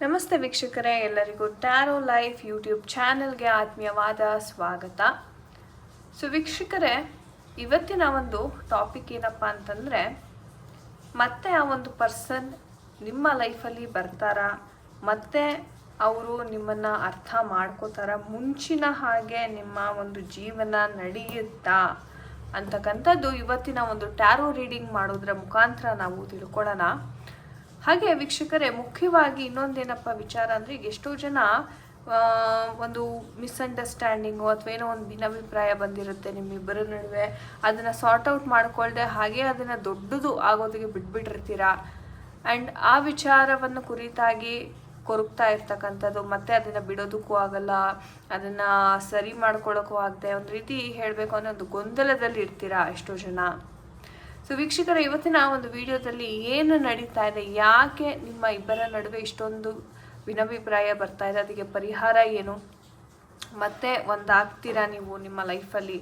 ನಮಸ್ತೆ ವೀಕ್ಷಕರೇ, ಎಲ್ಲರಿಗೂ ಟ್ಯಾರೋ ಲೈಫ್ ಯೂಟ್ಯೂಬ್ ಚಾನೆಲ್ಗೆ ಆತ್ಮೀಯವಾದ ಸ್ವಾಗತ. ವೀಕ್ಷಕರೇ, ಇವತ್ತಿನ ಒಂದು ಟಾಪಿಕ್ ಏನಪ್ಪ ಅಂತಂದರೆ, ಮತ್ತೆ ಆ ಒಂದು ಪರ್ಸನ್ ನಿಮ್ಮ ಲೈಫಲ್ಲಿ ಬರ್ತಾರಾ, ಮತ್ತೆ ಅವರು ನಿಮ್ಮನ್ನು ಅರ್ಥ ಮಾಡ್ಕೋತಾರ, ಮುಂಚಿನ ಹಾಗೆ ನಿಮ್ಮ ಒಂದು ಜೀವನ ನಡೆಯುತ್ತಾ ಅಂತಕ್ಕಂಥದ್ದು ಇವತ್ತಿನ ಒಂದು ಟ್ಯಾರೋ ರೀಡಿಂಗ್ ಮಾಡೋದ್ರ ಮುಖಾಂತರ ನಾವು ತಿಳ್ಕೊಳ್ಳೋಣ. ಹಾಗೆ ವೀಕ್ಷಕರೇ, ಮುಖ್ಯವಾಗಿ ಇನ್ನೊಂದೇನಪ್ಪ ವಿಚಾರ ಅಂದರೆ, ಈಗ ಎಷ್ಟೋ ಜನ ಒಂದು ಮಿಸ್ಅಂಡರ್ಸ್ಟ್ಯಾಂಡಿಂಗು ಅಥವಾ ಏನೋ ಒಂದು ಭಿನ್ನಾಭಿಪ್ರಾಯ ಬಂದಿರುತ್ತೆ ನಿಮ್ಮಿಬ್ಬರ ನಡುವೆ. ಅದನ್ನು ಸಾರ್ಟ್ ಔಟ್ ಮಾಡ್ಕೊಳ್ದೆ ಹಾಗೆ ಅದನ್ನು ದೊಡ್ಡದು ಆಗೋದಕ್ಕೆ ಬಿಟ್ಬಿಟ್ಟಿರ್ತೀರಾ. ಆ್ಯಂಡ್ ಆ ವಿಚಾರವನ್ನು ಕುರಿತಾಗಿ ಕೊರಗ್ತಾ ಇರ್ತಕ್ಕಂಥದ್ದು, ಮತ್ತೆ ಅದನ್ನು ಬಿಡೋದಕ್ಕೂ ಆಗಲ್ಲ, ಅದನ್ನು ಸರಿ ಮಾಡ್ಕೊಳ್ಳೋಕ್ಕೂ ಆಗದೆ ಒಂದು ರೀತಿ ಹೇಳಬೇಕು ಅಂದರೆ ಒಂದು ಗೊಂದಲದಲ್ಲಿ ಇರ್ತೀರಾ ಎಷ್ಟೋ ಜನ. ವೀಕ್ಷಕರ, ಇವತ್ತಿನ ಒಂದು ವಿಡಿಯೋದಲ್ಲಿ ಏನು ನಡೀತಾ ಇದೆ, ಯಾಕೆ ನಿಮ್ಮ ಇಬ್ಬರ ನಡುವೆ ಇಷ್ಟೊಂದು ಭಿನ್ನಾಭಿಪ್ರಾಯ ಬರ್ತಾ ಇದೆ, ಅದಕ್ಕೆ ಪರಿಹಾರ ಏನು, ಮತ್ತೆ ಒಂದಾಗ್ತೀರಾ ನೀವು ನಿಮ್ಮ ಲೈಫಲ್ಲಿ,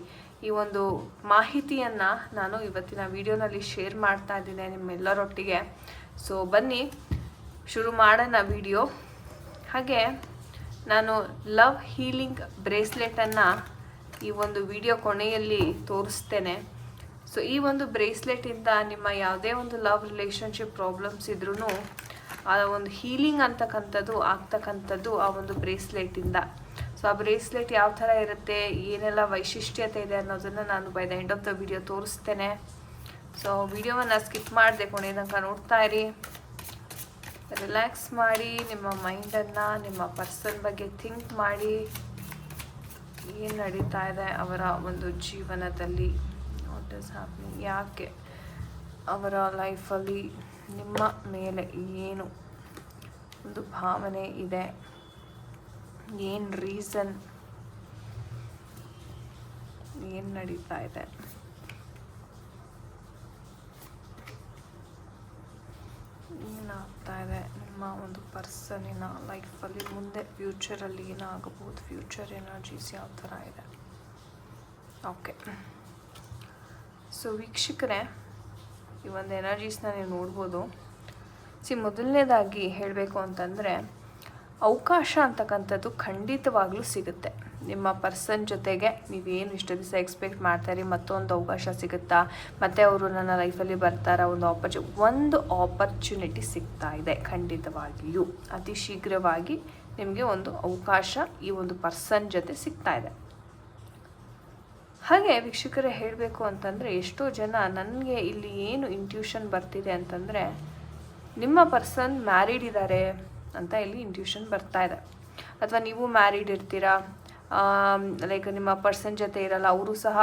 ಈ ಒಂದು ಮಾಹಿತಿಯನ್ನು ನಾನು ಇವತ್ತಿನ ವಿಡಿಯೋನಲ್ಲಿ ಶೇರ್ ಮಾಡ್ತಾ ಇದ್ದೀನಿ ನಿಮ್ಮೆಲ್ಲರೊಟ್ಟಿಗೆ. ಬನ್ನಿ ಶುರು ಮಾಡೋಣ ವಿಡಿಯೋ. ಹಾಗೆ ನಾನು ಲವ್ ಹೀಲಿಂಗ್ ಬ್ರೇಸ್ಲೆಟನ್ನು ಈ ಒಂದು ವಿಡಿಯೋ ಕೊನೆಯಲ್ಲಿ ತೋರಿಸ್ತೇನೆ. ಈ ಒಂದು ಬ್ರೇಸ್ಲೆಟಿಂದ ನಿಮ್ಮ ಯಾವುದೇ ಒಂದು ಲವ್ ರಿಲೇಷನ್ಶಿಪ್ ಪ್ರಾಬ್ಲಮ್ಸ್ ಇದ್ರೂ ಆ ಒಂದು ಹೀಲಿಂಗ್ ಅಂತಕ್ಕಂಥದ್ದು ಆಗ್ತಕ್ಕಂಥದ್ದು ಆ ಒಂದು ಬ್ರೇಸ್ಲೆಟಿಂದ. ಆ ಬ್ರೇಸ್ಲೆಟ್ ಯಾವ ಥರ ಇರುತ್ತೆ, ಏನೆಲ್ಲ ವೈಶಿಷ್ಟ್ಯತೆ ಇದೆ ಅನ್ನೋದನ್ನು ನಾನು by the end of the video ತೋರಿಸ್ತೇನೆ. ವಿಡಿಯೋವನ್ನು ಸ್ಕಿಪ್ ಮಾಡಿದೆ, ಕೊನೆ ತನಕ ನೋಡ್ತಾ ಇರಿ. ರಿಲ್ಯಾಕ್ಸ್ ಮಾಡಿ ನಿಮ್ಮ ಮೈಂಡನ್ನು ನಿಮ್ಮ ಪರ್ಸನ್ ಬಗ್ಗೆ ಥಿಂಕ್ ಮಾಡಿ, ಏನು ನಡೀತಾ ಇದೆ ಅವರ ಒಂದು ಜೀವನದಲ್ಲಿ, ಯಾಕೆ ಅವರ ಲೈಫಲ್ಲಿ ನಿಮ್ಮ ಮೇಲೆ ಏನು ಒಂದು ಭಾವನೆ ಇದೆ, ಏನು ರೀಸನ್, ಏನು ನಡೀತಾ ಇದೆ, ಏನಾಗ್ತಾ ಇದೆ ನಿಮ್ಮ ಒಂದು ಪರ್ಸನಿನ ಲೈಫಲ್ಲಿ, ಮುಂದೆ ಫ್ಯೂಚರಲ್ಲಿ ಏನಾಗಬಹುದು, ಫ್ಯೂಚರ್ ಎನರ್ಜೀಸ್ ಯಾವ ಥರ ಇದೆ. ಓಕೆ, ವೀಕ್ಷಕರೇ, ಈ ಒಂದು ಎನರ್ಜೀಸ್ನ ನೀವು ನೋಡ್ಬೋದು. ಮೊದಲನೇದಾಗಿ ಹೇಳಬೇಕು ಅಂತಂದರೆ, ಅವಕಾಶ ಅಂತಕ್ಕಂಥದ್ದು ಖಂಡಿತವಾಗ್ಲೂ ಸಿಗುತ್ತೆ. ನಿಮ್ಮ ಪರ್ಸನ್ ಜೊತೆಗೆ ನೀವೇನು ಇಷ್ಟು ದಿವಸ ಎಕ್ಸ್ಪೆಕ್ಟ್ ಮಾಡ್ತಾಯಿರಿ, ಮತ್ತೊಂದು ಅವಕಾಶ ಸಿಗುತ್ತಾ, ಮತ್ತು ಅವರು ನನ್ನ ಲೈಫಲ್ಲಿ ಬರ್ತಾರ, ಒಂದು ಆಪರ್ಚುನಿಟಿ ಸಿಗ್ತಾ ಇದೆ. ಖಂಡಿತವಾಗಿಯೂ ಅತಿ ಶೀಘ್ರವಾಗಿ ನಿಮಗೆ ಒಂದು ಅವಕಾಶ ಈ ಒಂದು ಪರ್ಸನ್ ಜೊತೆ ಸಿಗ್ತಾ ಇದೆ. ಹಾಗೆ ವೀಕ್ಷಕರೇ, ಹೇಳಬೇಕು ಅಂತಂದರೆ, ಎಷ್ಟೋ ಜನ ನನಗೆ ಇಲ್ಲಿ ಏನು ಇಂಟ್ಯೂಷನ್ ಬರ್ತಿದೆ ಅಂತಂದರೆ, ನಿಮ್ಮ ಪರ್ಸನ್ ಮ್ಯಾರಿಡ್ ಇದ್ದಾರೆ ಅಂತ ಇಲ್ಲಿ ಇಂಟ್ಯೂಷನ್ ಬರ್ತಾ ಇದೆ. ಅಥವಾ ನೀವು ಮ್ಯಾರಿಡ್ ಇರ್ತೀರಾ, ಲೈಕ್ ನಿಮ್ಮ ಪರ್ಸನ್ ಜೊತೆ ಇರಲ್ಲ, ಅವರು ಸಹ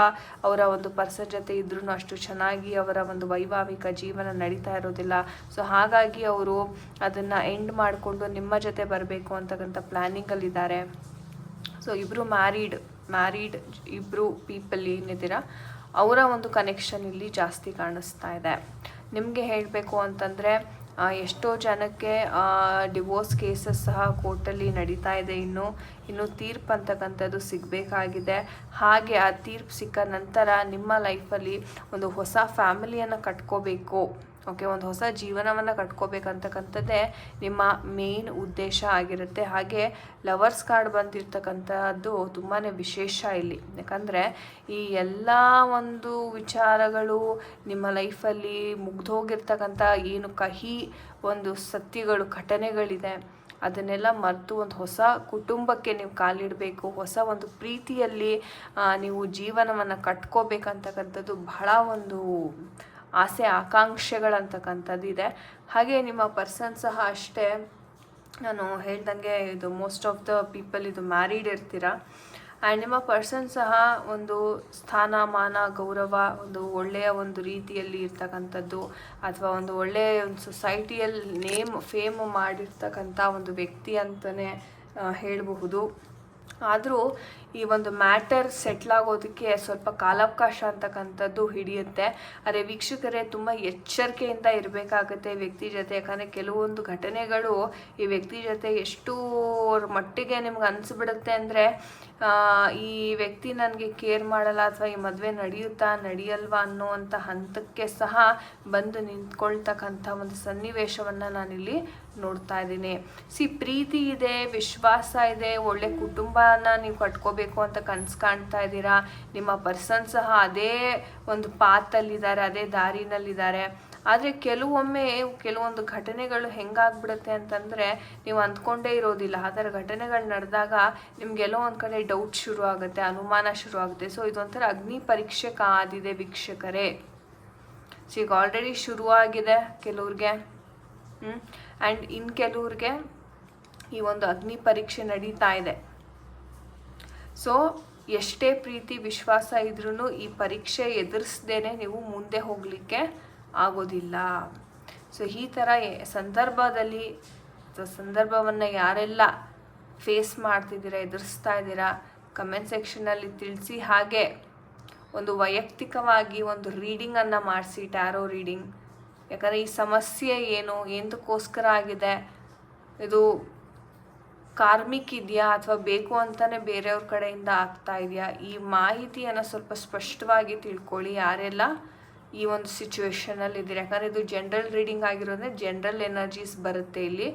ಅವರ ಒಂದು ಪರ್ಸನ್ ಜೊತೆ ಇದ್ರೂ ಅಷ್ಟು ಚೆನ್ನಾಗಿ ಅವರ ಒಂದು ವೈವಾಹಿಕ ಜೀವನ ನಡೀತಾ ಇರೋದಿಲ್ಲ. ಹಾಗಾಗಿ ಅವರು ಅದನ್ನು ಎಂಡ್ ಮಾಡಿಕೊಂಡು ನಿಮ್ಮ ಜೊತೆ ಬರಬೇಕು ಅಂತಕ್ಕಂಥ ಪ್ಲ್ಯಾನಿಂಗಲ್ಲಿದ್ದಾರೆ. ಇಬ್ಬರು ಮ್ಯಾರಿಡ್ ಇಬ್ಬರು ಪೀಪಲ್ ಏನಿದ್ದೀರಾ, ಅವರ ಒಂದು ಕನೆಕ್ಷನ್ ಇಲ್ಲಿ ಜಾಸ್ತಿ ಕಾಣಿಸ್ತಾ ಇದೆ. ನಿಮಗೆ ಹೇಳಬೇಕು ಅಂತಂದರೆ, ಎಷ್ಟೋ ಜನಕ್ಕೆ ಡಿವೋರ್ಸ್ ಕೇಸಸ್ ಸಹ ಕೋರ್ಟಲ್ಲಿ ನಡೀತಾ ಇದೆ. ಇನ್ನು ತೀರ್ಪು ಅಂತಕ್ಕಂಥದ್ದು ಸಿಗಬೇಕಾಗಿದೆ. ಹಾಗೆ ಆ ತೀರ್ಪು ಸಿಕ್ಕ ನಂತರ ನಿಮ್ಮ ಲೈಫಲ್ಲಿ ಒಂದು ಹೊಸ ಫ್ಯಾಮಿಲಿಯನ್ನು ಕಟ್ಕೋಬೇಕು, ಒಂದು ಹೊಸ ಜೀವನವನ್ನು ಕಟ್ಕೋಬೇಕಂತಕ್ಕಂಥದ್ದೇ ನಿಮ್ಮ ಮೇನ್ ಉದ್ದೇಶ ಆಗಿರುತ್ತೆ. ಹಾಗೆ ಲವರ್ಸ್ ಕಾರ್ಡ್ ಬಂದಿರತಕ್ಕಂಥದ್ದು ತುಂಬಾ ವಿಶೇಷ ಇಲ್ಲಿ. ಯಾಕಂದರೆ ಈ ಎಲ್ಲ ಒಂದು ವಿಚಾರಗಳು ನಿಮ್ಮ ಲೈಫಲ್ಲಿ ಮುಗ್ದೋಗಿರ್ತಕ್ಕಂಥ ಏನು ಕಹಿ ಒಂದು ಸತ್ಯಗಳು, ಘಟನೆಗಳಿದೆ, ಅದನ್ನೆಲ್ಲ ಮರೆತು ಒಂದು ಹೊಸ ಕುಟುಂಬಕ್ಕೆ ನೀವು ಕಾಲಿಡಬೇಕು, ಹೊಸ ಒಂದು ಪ್ರೀತಿಯಲ್ಲಿ ನೀವು ಜೀವನವನ್ನು ಕಟ್ಕೋಬೇಕಂತಕ್ಕಂಥದ್ದು ಬಹಳ ಒಂದು ಆಸೆ ಆಕಾಂಕ್ಷೆಗಳಂತಕ್ಕಂಥದ್ದು ಇದೆ. ಹಾಗೆ ನಿಮ್ಮ ಪರ್ಸನ್ ಸಹ ಅಷ್ಟೇ. ನಾನು ಹೇಳ್ದಂಗೆ ಇದು ಮೋಸ್ಟ್ ಆಫ್ ದ ಪೀಪಲ್ ಇದು ಮ್ಯಾರಿಡ್ ಇರ್ತೀರ. ಆ್ಯಂಡ್ ನಿಮ್ಮ ಪರ್ಸನ್ ಸಹ ಒಂದು ಸ್ಥಾನಮಾನ, ಗೌರವ, ಒಂದು ಒಳ್ಳೆಯ ಒಂದು ರೀತಿಯಲ್ಲಿ ಇರ್ತಕ್ಕಂಥದ್ದು, ಅಥವಾ ಒಂದು ಒಳ್ಳೆಯ ಒಂದು ಸೊಸೈಟಿಯಲ್ಲಿ ಫೇಮ್ ಮಾಡಿರ್ತಕ್ಕಂಥ ಒಂದು ವ್ಯಕ್ತಿ ಅಂತಲೇ ಹೇಳಬಹುದು. ಆದರೂ ಈ ಒಂದು ಮ್ಯಾಟರ್ ಸೆಟ್ಲ್ ಆಗೋದಕ್ಕೆ ಸ್ವಲ್ಪ ಕಾಲಾವಕಾಶ ಅಂತಕ್ಕಂಥದ್ದು ಹಿಡಿಯುತ್ತೆ. ಆದರೆ ವೀಕ್ಷಕರೇ, ತುಂಬ ಎಚ್ಚರಿಕೆಯಿಂದ ಇರಬೇಕಾಗುತ್ತೆ ವ್ಯಕ್ತಿ ಜೊತೆ. ಯಾಕಂದರೆ ಕೆಲವೊಂದು ಘಟನೆಗಳು ಈ ವ್ಯಕ್ತಿ ಜೊತೆ ಎಷ್ಟು ಮಟ್ಟಿಗೆ ನಿಮ್ಗೆ ಅನಿಸ್ಬಿಡುತ್ತೆ ಅಂದರೆ, ಈ ವ್ಯಕ್ತಿ ನನಗೆ ಕೇರ್ ಮಾಡಲ್ಲ ಅಥವಾ ಈ ಮದುವೆ ನಡೆಯುತ್ತಾ ನಡೆಯಲ್ವಾ ಅನ್ನುವಂಥ ಹಂತಕ್ಕೆ ಸಹ ಬಂದು ನಿಂತ್ಕೊಳ್ತಕ್ಕಂಥ ಒಂದು ಸನ್ನಿವೇಶವನ್ನು ನಾನಿಲ್ಲಿ ನೋಡ್ತಾ ಇದ್ದೀನಿ. ಪ್ರೀತಿ ಇದೆ, ವಿಶ್ವಾಸ ಇದೆ, ಒಳ್ಳೆ ಕುಟುಂಬನ ನೀವು ಕಟ್ಕೋಬೇಕು ಅಂತ ಕನಸು ಕಾಣ್ತಾ ಇದ್ದೀರಾ. ನಿಮ್ಮ ಪರ್ಸನ್ ಸಹ ಅದೇ ಒಂದು ಪಾತಲ್ಲಿದ್ದಾರೆ, ಅದೇ ದಾರಿನಲ್ಲಿದ್ದಾರೆ. ಆದರೆ ಕೆಲವೊಂದು ಘಟನೆಗಳು ಹೆಂಗಾಗ್ಬಿಡುತ್ತೆ ಅಂತಂದರೆ, ನೀವು ಅಂದ್ಕೊಂಡೇ ಇರೋದಿಲ್ಲ. ಆ ಥರ ಘಟನೆಗಳು ನಡೆದಾಗ ನಿಮಗೆಲ್ಲೋ ಒಂದು ಕಡೆ ಡೌಟ್ ಶುರು ಆಗುತ್ತೆ, ಅನುಮಾನ ಶುರು ಆಗುತ್ತೆ. ಸೊ ಇದೊಂಥರ ಅಗ್ನಿ ಪರೀಕ್ಷೆ ಕಾದಿದೆ ವೀಕ್ಷಕರೇ. ಈಗ ಆಲ್ರೆಡಿ ಶುರುವಾಗಿದೆ ಕೆಲವ್ರಿಗೆ, ಆ್ಯಂಡ್ ಇನ್ನು ಕೆಲವ್ರಿಗೆ ಈ ಒಂದು ಅಗ್ನಿ ಪರೀಕ್ಷೆ ನಡೀತಾ ಇದೆ. ಸೊ ಎಷ್ಟೇ ಪ್ರೀತಿ ವಿಶ್ವಾಸ ಇದ್ರೂ ಈ ಪರೀಕ್ಷೆ ಎದುರಿಸ್ದೇನೆ ನೀವು ಮುಂದೆ ಹೋಗಲಿಕ್ಕೆ ಆಗೋದಿಲ್ಲ. ಸೊ ಈ ಥರ ಸಂದರ್ಭವನ್ನು ಯಾರೆಲ್ಲ ಫೇಸ್ ಮಾಡ್ತಿದ್ದೀರಾ, ಎದುರಿಸ್ತಾ ಇದ್ದೀರಾ, ಕಮೆಂಟ್ ಸೆಕ್ಷನಲ್ಲಿ ತಿಳಿಸಿ. ಹಾಗೆ ಒಂದು ವೈಯಕ್ತಿಕವಾಗಿ ಒಂದು ರೀಡಿಂಗನ್ನು ಮಾಡಿಸಿ, ಟ್ಯಾರೋ ರೀಡಿಂಗ್. ಯಾಕಂದರೆ ಈ ಸಮಸ್ಯೆ ಏನಕ್ಕೋಸ್ಕರ ಆಗಿದೆ, ಇದು ಕಾರ್ಮಿಕ್ ಇದೆಯಾ ಅಥವಾ ಬೇಕು ಅಂತಲೇ ಬೇರೆಯವ್ರ ಕಡೆಯಿಂದ ಆಗ್ತಾ ಇದೆಯಾ, ಈ ಮಾಹಿತಿಯನ್ನು ಸ್ವಲ್ಪ ಸ್ಪಷ್ಟವಾಗಿ ತಿಳ್ಕೊಳ್ಳಿ ಯಾರೆಲ್ಲ ಈ ಒಂದು ಸಿಚುವೇಶನಲ್ಲಿ ಇದ್ದೀರಿ. ಯಾಕಂದರೆ ಇದು ಜನರಲ್ ರೀಡಿಂಗ್ ಆಗಿರೋದ್ರೆ ಜನರಲ್ ಎನರ್ಜೀಸ್ ಬರುತ್ತೆ ಇಲ್ಲಿ.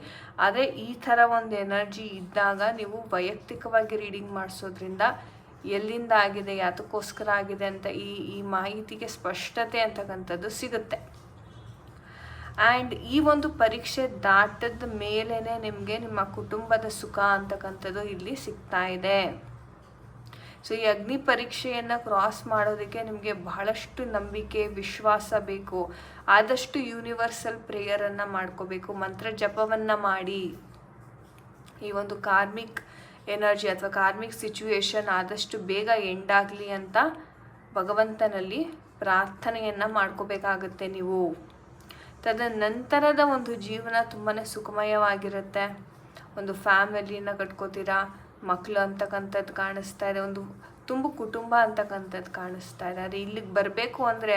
ಆದರೆ ಈ ಥರ ಒಂದು ಎನರ್ಜಿ ಇದ್ದಾಗ ನೀವು ವೈಯಕ್ತಿಕವಾಗಿ ರೀಡಿಂಗ್ ಮಾಡಿಸೋದ್ರಿಂದ ಎಲ್ಲಿಂದ ಆಗಿದೆ, ಯಾತಕ್ಕೋಸ್ಕರ ಆಗಿದೆ ಅಂತ ಈ ಮಾಹಿತಿಗೆ ಸ್ಪಷ್ಟತೆ ಅಂತಕ್ಕಂಥದ್ದು ಸಿಗುತ್ತೆ. ಆ್ಯಂಡ್ ಈ ಒಂದು ಪರೀಕ್ಷೆ ದಾಟದ ಮೇಲೇ ನಿಮಗೆ ನಿಮ್ಮ ಕುಟುಂಬದ ಸುಖ ಅಂತಕ್ಕಂಥದ್ದು ಇಲ್ಲಿ ಸಿಗ್ತಾ ಇದೆ. ಸೊ ಈ ಅಗ್ನಿ ಪರೀಕ್ಷೆಯನ್ನು ಕ್ರಾಸ್ ಮಾಡೋದಕ್ಕೆ ನಿಮಗೆ ಬಹಳಷ್ಟು ನಂಬಿಕೆ, ವಿಶ್ವಾಸ ಬೇಕು. ಆದಷ್ಟು ಯೂನಿವರ್ಸಲ್ ಪ್ರೇಯರನ್ನು ಮಾಡ್ಕೋಬೇಕು, ಮಂತ್ರ ಜಪವನ್ನು ಮಾಡಿ. ಈ ಒಂದು ಕಾರ್ಮಿಕ್ ಎನರ್ಜಿ ಅಥವಾ ಕಾರ್ಮಿಕ್ ಸಿಚುವೇಶನ್ ಆದಷ್ಟು ಬೇಗ ಎಂಡ್ ಆಗಲಿ ಅಂತ ಭಗವಂತನಲ್ಲಿ ಪ್ರಾರ್ಥನೆಯನ್ನು ಮಾಡ್ಕೋಬೇಕಾಗುತ್ತೆ ನೀವು. ತದನಂತರದ ಒಂದು ಜೀವನ ತುಂಬಾ ಸುಖಮಯವಾಗಿರುತ್ತೆ. ಒಂದು ಫ್ಯಾಮಿಲಿನ ಕಟ್ಕೋತೀರಾ, ಮಕ್ಕಳು ಅಂತಕ್ಕಂಥದ್ದು ಕಾಣಿಸ್ತಾ ಇದೆ, ಒಂದು ತುಂಬ ಕುಟುಂಬ ಅಂತಕ್ಕಂಥದ್ದು ಕಾಣಿಸ್ತಾ ಇದೆ. ಆದರೆ ಇಲ್ಲಿಗೆ ಬರಬೇಕು ಅಂದರೆ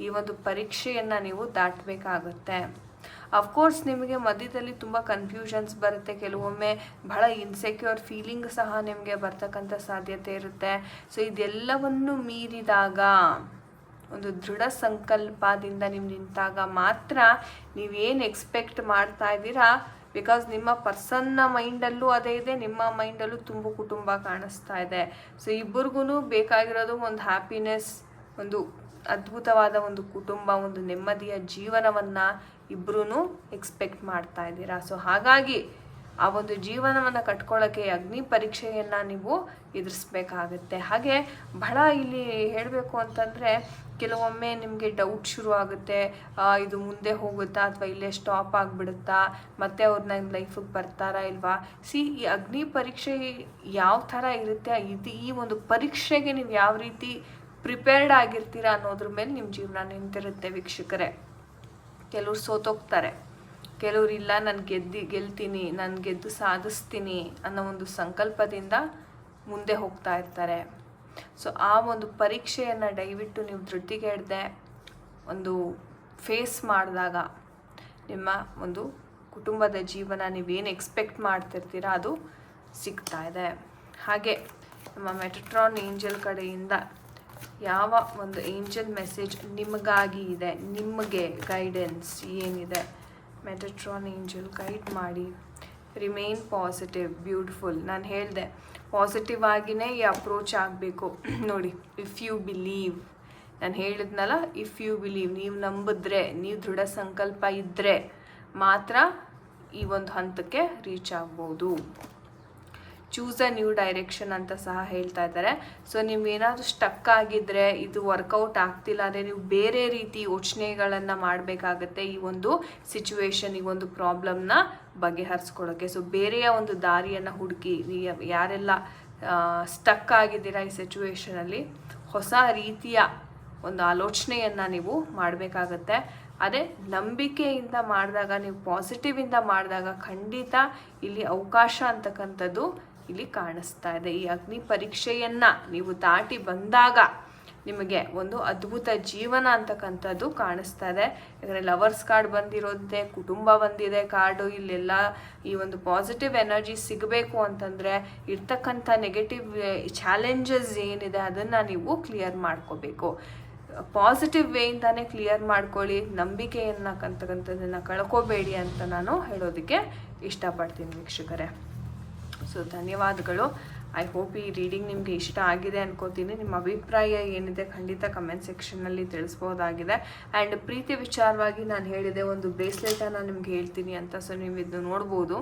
ಈ ಒಂದು ಪರೀಕ್ಷೆಯನ್ನು ನೀವು ದಾಟಬೇಕಾಗುತ್ತೆ. ಅಫ್ಕೋರ್ಸ್ ನಿಮಗೆ ಮಧ್ಯದಲ್ಲಿ ತುಂಬ ಕನ್ಫ್ಯೂಷನ್ಸ್ ಬರುತ್ತೆ, ಕೆಲವೊಮ್ಮೆ ಬಹಳ ಇನ್ಸೆಕ್ಯೂರ್ ಫೀಲಿಂಗ್ ಸಹ ನಿಮಗೆ ಬರ್ತಕ್ಕಂಥ ಸಾಧ್ಯತೆ ಇರುತ್ತೆ. ಸೊ ಇದೆಲ್ಲವನ್ನು ಮೀರಿದಾಗ, ಒಂದು ದೃಢ ಸಂಕಲ್ಪದಿಂದ ನೀವು ನಿಂತಾಗ ಮಾತ್ರ ನೀವೇನು ಎಕ್ಸ್ಪೆಕ್ಟ್ ಮಾಡ್ತಾ ಇದ್ದೀರಾ, ಬಿಕಾಸ್ ನಿಮ್ಮ ಪರ್ಸನ್ನ ಮೈಂಡಲ್ಲೂ ಅದೇ ಇದೆ, ನಿಮ್ಮ ಮೈಂಡಲ್ಲೂ ತುಂಬ ಕುಟುಂಬ ಕಾಣಿಸ್ತಾ ಇದೆ. ಸೊ ಇಬ್ಬರಿಗೂ ಬೇಕಾಗಿರೋದು ಒಂದು ಹ್ಯಾಪಿನೆಸ್, ಒಂದು ಅದ್ಭುತವಾದ ಒಂದು ಕುಟುಂಬ, ಒಂದು ನೆಮ್ಮದಿಯ ಜೀವನವನ್ನು ಇಬ್ಬರೂ ಎಕ್ಸ್ಪೆಕ್ಟ್ ಮಾಡ್ತಾ ಇದ್ದೀರಾ. ಸೊ ಹಾಗಾಗಿ ಆ ಒಂದು ಜೀವನವನ್ನು ಕಟ್ಕೊಳ್ಳೋಕ್ಕೆ ಅಗ್ನಿ ಪರೀಕ್ಷೆಯನ್ನು ನೀವು ಎದುರಿಸ್ಬೇಕಾಗತ್ತೆ. ಹಾಗೆ ಬಹಳ ಇಲ್ಲಿ ಹೇಳಬೇಕು ಅಂತಂದರೆ, ಕೆಲವೊಮ್ಮೆ ನಿಮಗೆ ಡೌಟ್ ಶುರು ಆಗುತ್ತೆ, ಇದು ಮುಂದೆ ಹೋಗುತ್ತಾ ಅಥವಾ ಇಲ್ಲೇ ಸ್ಟಾಪ್ ಆಗಿಬಿಡುತ್ತಾ, ಮತ್ತೆ ಅವ್ರನ್ನ ಲೈಫಿಗೆ ಬರ್ತಾರಾ ಇಲ್ವಾ. ಈ ಅಗ್ನಿ ಪರೀಕ್ಷೆ ಯಾವ ಥರ ಇರುತ್ತೆ, ಈ ಒಂದು ಪರೀಕ್ಷೆಗೆ ನೀವು ಯಾವ ರೀತಿ ಪ್ರಿಪೇರ್ಡ್ ಆಗಿರ್ತೀರಾ ಅನ್ನೋದ್ರ ಮೇಲೆ ನಿಮ್ಮ ಜೀವನ ನಿಂತಿರುತ್ತೆ ವೀಕ್ಷಕರೇ. ಕೆಲವ್ರು ಸೋತೋಗ್ತಾರೆ, ಕೆಲವ್ರು ಇಲ್ಲ ನಾನು ಗೆಲ್ತೀನಿ, ನಾನು ಗೆದ್ದು ಸಾಧಿಸ್ತೀನಿ ಅನ್ನೋ ಒಂದು ಸಂಕಲ್ಪದಿಂದ ಮುಂದೆ ಹೋಗ್ತಾ ಇರ್ತಾರೆ. ಸೊ ಆ ಒಂದು ಪರೀಕ್ಷೆಯನ್ನು ದಯವಿಟ್ಟು ನೀವು ಧೃತಿಗೆಡದೆ ಒಂದು ಫೇಸ್ ಮಾಡಿದಾಗ ನಿಮ್ಮ ಒಂದು ಕುಟುಂಬದ ಜೀವನ ನೀವೇನು ಎಕ್ಸ್ಪೆಕ್ಟ್ ಮಾಡ್ತಿರ್ತೀರ ಅದು ಸಿಗ್ತಾ ಇದೆ. ಹಾಗೆ ನಮ್ಮ ಮೆಟಟ್ರಾನ್ ಏಂಜಲ್ ಕಡೆಯಿಂದ ಯಾವ ಒಂದು ಏಂಜಲ್ ಮೆಸೇಜ್ ನಿಮಗಾಗಿ ಇದೆ, ನಿಮಗೆ ಗೈಡೆನ್ಸ್ ಏನಿದೆ, ಮೆಟಟ್ರಾನ್ ಏಂಜಲ್ ಗೈಡ್ ಮಾಡಿ. Remain positive, beautiful. ನಾನು ಹೇಳಿದೆ ಪಾಸಿಟಿವ್ ಆಗಿಯೇ ಈ ಅಪ್ರೋಚ್ ಆಗಬೇಕು. ನೋಡಿ, ಇಫ್ ಯು ಬಿಲೀವ್, ನಾನು ಹೇಳಿದ್ನಲ್ಲ, ಇಫ್ ಯು ಬಿಲೀವ್, ನೀವು ನಂಬಿದ್ರೆ, ನೀವು ದೃಢ ಸಂಕಲ್ಪ ಇದ್ದರೆ ಮಾತ್ರ ಈ ಒಂದು ಹಂತಕ್ಕೆ ರೀಚ್ ಆಗ್ಬೋದು. ಚೂಸ್ ಅ ನ್ಯೂ ಡೈರೆಕ್ಷನ್ ಅಂತ ಸಹ ಹೇಳ್ತಾ ಇದ್ದಾರೆ. ಸೊ ನೀವೇನಾದರೂ ಸ್ಟಕ್ ಆಗಿದ್ದರೆ, ಇದು ವರ್ಕೌಟ್ ಆಗ್ತಿಲ್ಲ ಅಂದರೆ ನೀವು ಬೇರೆ ರೀತಿ ಯೋಚನೆಗಳನ್ನು ಮಾಡಬೇಕಾಗತ್ತೆ ಈ ಒಂದು ಸಿಚುವೇಶನ್, ಈ ಒಂದು ಪ್ರಾಬ್ಲಮ್ನ ಬಗೆಹರಿಸ್ಕೊಳ್ಳೋಕ್ಕೆ. ಸೊ ಬೇರೆಯ ಒಂದು ದಾರಿಯನ್ನು ಹುಡುಕಿ, ಯಾರೆಲ್ಲ ಸ್ಟಕ್ ಆಗಿದ್ದೀರಾ ಈ ಸಿಚುವೇಶನಲ್ಲಿ, ಹೊಸ ರೀತಿಯ ಒಂದು ಆಲೋಚನೆಯನ್ನು ನೀವು ಮಾಡಬೇಕಾಗತ್ತೆ. ಅದೇ ನಂಬಿಕೆಯಿಂದ ಮಾಡಿದಾಗ, ನೀವು ಪಾಸಿಟಿವಿಂದ ಮಾಡಿದಾಗ ಖಂಡಿತ ಇಲ್ಲಿ ಅವಕಾಶ ಅಂತಕ್ಕಂಥದ್ದು ಇಲ್ಲಿ ಕಾಣಿಸ್ತಾ ಇದೆ. ಈ ಅಗ್ನಿ ಪರೀಕ್ಷೆಯನ್ನು ನೀವು ದಾಟಿ ಬಂದಾಗ ನಿಮಗೆ ಒಂದು ಅದ್ಭುತ ಜೀವನ ಅಂತಕ್ಕಂಥದ್ದು ಕಾಣಿಸ್ತಾ ಇದೆ. ಯಾಕಂದರೆ ಲವರ್ಸ್ ಕಾರ್ಡ್ ಬಂದಿರೋದೆ, ಕುಟುಂಬ ಬಂದಿದೆ ಕಾರ್ಡು. ಇಲ್ಲೆಲ್ಲ ಈ ಒಂದು ಪಾಸಿಟಿವ್ ಎನರ್ಜಿ ಸಿಗಬೇಕು ಅಂತಂದರೆ ಇರ್ತಕ್ಕಂಥ ನೆಗೆಟಿವ್ ಚಾಲೆಂಜಸ್ ಏನಿದೆ ಅದನ್ನು ನೀವು ಕ್ಲಿಯರ್ ಮಾಡ್ಕೋಬೇಕು. ಪಾಸಿಟಿವ್ ವೇಯಿಂದಾನೇ ಕ್ಲಿಯರ್ ಮಾಡ್ಕೊಳ್ಳಿ, ನಂಬಿಕೆಯನ್ನಕ್ಕಂತಕ್ಕಂಥದ್ದನ್ನು ಕಳ್ಕೋಬೇಡಿ ಅಂತ ನಾನು ಹೇಳೋದಕ್ಕೆ ಇಷ್ಟಪಡ್ತೀನಿ ವೀಕ್ಷಕರೇ. ಸೊ ಧನ್ಯವಾದಗಳು. ಐ ಹೋಪ್ ಈ ರೀಡಿಂಗ್ ನಿಮಗೆ ಇಷ್ಟ ಆಗಿದೆ ಅನ್ಕೋತೀನಿ. ನಿಮ್ಮ ಅಭಿಪ್ರಾಯ ಏನಿದೆ ಖಂಡಿತ ಕಮೆಂಟ್ ಸೆಕ್ಷನ್ನಲ್ಲಿ ತಿಳಿಸ್ಬೋದಾಗಿದೆ. ಆ್ಯಂಡ್ ಪ್ರೀತಿ ವಿಚಾರವಾಗಿ ನಾನು ಹೇಳಿದೆ ಒಂದು ಬ್ರೇಸ್ಲೆಟನ್ನು ನಿಮ್ಗೆ ಹೇಳ್ತೀನಿ ಅಂತ. ಸೊ ನೀವು ಇದು ನೋಡ್ಬೋದು.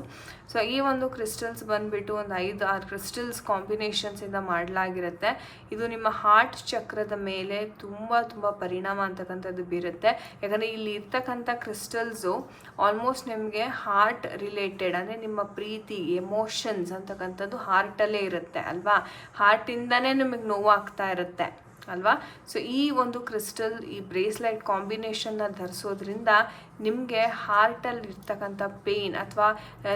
ಸೊ ಈ ಒಂದು ಕ್ರಿಸ್ಟಲ್ಸ್ ಬಂದುಬಿಟ್ಟು ಒಂದು 5-6 ಕ್ರಿಸ್ಟಲ್ಸ್ ಕಾಂಬಿನೇಷನ್ಸಿಂದ ಮಾಡಲಾಗಿರುತ್ತೆ. ಇದು ನಿಮ್ಮ ಹಾರ್ಟ್ ಚಕ್ರದ ಮೇಲೆ ತುಂಬ ಪರಿಣಾಮ ಅಂತಕ್ಕಂಥದ್ದು ಬೀರುತ್ತೆ. ಯಾಕಂದರೆ ಇಲ್ಲಿ ಇರ್ತಕ್ಕಂಥ ಕ್ರಿಸ್ಟಲ್ಸು ಆಲ್ಮೋಸ್ಟ್ ನಿಮಗೆ ಹಾರ್ಟ್ ರಿಲೇಟೆಡ್, ಅಂದರೆ ನಿಮ್ಮ ಪ್ರೀತಿ ಎಮೋಷನ್ಸ್ ಅಂತಕ್ಕಂಥದ್ದು ಹಾರ್ಟಲ್ಲೇ ಇರುತ್ತೆ ಅಲ್ವಾ. ಹಾರ್ಟಿಂದನೇ ನಿಮಗೆ ನೋವಾಗ್ತಾ ಇರುತ್ತೆ ಅಲ್ವಾ. ಸೊ ಈ ಒಂದು ಕ್ರಿಸ್ಟಲ್, ಈ ಬ್ರೇಸ್ಲೈಟ್ ಕಾಂಬಿನೇಷನ್ನ ಧರಿಸೋದ್ರಿಂದ ನಿಮಗೆ ಹಾರ್ಟಲ್ಲಿ ಇರ್ತಕ್ಕಂಥ ಪೇಯ್ನ್ ಅಥವಾ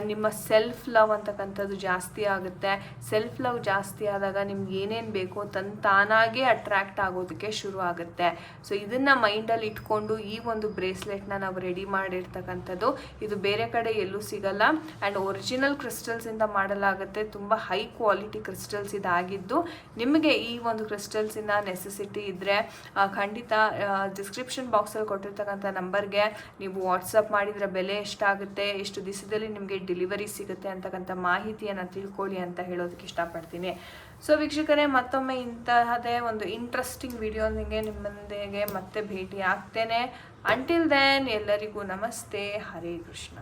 ನಿಮ್ಮ ಸೆಲ್ಫ್ ಲವ್ ಅಂತಕ್ಕಂಥದ್ದು ಜಾಸ್ತಿ ಆಗುತ್ತೆ. ಸೆಲ್ಫ್ ಲವ್ ಜಾಸ್ತಿ ಆದಾಗ ನಿಮ್ಗೆ ಏನೇನು ಬೇಕೋ ತಾನಾಗೇ ಅಟ್ರ್ಯಾಕ್ಟ್ ಆಗೋದಕ್ಕೆ ಶುರು ಆಗುತ್ತೆ. ಸೊ ಇದನ್ನು ಮೈಂಡಲ್ಲಿ ಇಟ್ಕೊಂಡು ಈ ಒಂದು ಬ್ರೇಸ್ಲೆಟ್ನ ನಾವು ರೆಡಿ ಮಾಡಿರ್ತಕ್ಕಂಥದ್ದು. ಇದು ಬೇರೆ ಕಡೆ ಎಲ್ಲೂ ಸಿಗಲ್ಲ. ಆ್ಯಂಡ್ ಒರಿಜಿನಲ್ ಕ್ರಿಸ್ಟಲ್ಸಿಂದ ಮಾಡಲಾಗುತ್ತೆ. ತುಂಬ ಹೈ ಕ್ವಾಲಿಟಿ ಕ್ರಿಸ್ಟಲ್ಸ್ ಇದಾಗಿದ್ದು, ನಿಮಗೆ ಈ ಒಂದು ಕ್ರಿಸ್ಟಲ್ಸಿಂದ ನೆಸೆಸಿಟಿ ಇದ್ದರೆ ಖಂಡಿತ ಡಿಸ್ಕ್ರಿಪ್ಷನ್ ಬಾಕ್ಸಲ್ಲಿ ಕೊಟ್ಟಿರ್ತಕ್ಕಂಥ ನಂಬರ್ಗೆ ನೀವು ವಾಟ್ಸಪ್ ಮಾಡಿದರೆ ಬೆಲೆ ಎಷ್ಟಾಗುತ್ತೆ, ಎಷ್ಟು ದಿವಸದಲ್ಲಿ ನಿಮಗೆ ಡೆಲಿವರಿ ಸಿಗುತ್ತೆ ಅಂತಕ್ಕಂಥ ಮಾಹಿತಿಯನ್ನು ತಿಳ್ಕೊಳ್ಳಿ ಅಂತ ಹೇಳೋದಕ್ಕೆ ಇಷ್ಟಪಡ್ತೀನಿ. ಸೊ ವೀಕ್ಷಕರೇ, ಮತ್ತೊಮ್ಮೆ ಇಂತಹದೇ ಒಂದು ಇಂಟ್ರೆಸ್ಟಿಂಗ್ ವಿಡಿಯೋನಿಗೆ ನಿಮ್ಮೊಂದಿಗೆ ಮತ್ತೆ ಭೇಟಿ ಆಗ್ತೇನೆ. ಅಂಟಿಲ್ ದೆನ್ ಎಲ್ಲರಿಗೂ ನಮಸ್ತೆ. ಹರೇ ಕೃಷ್ಣ.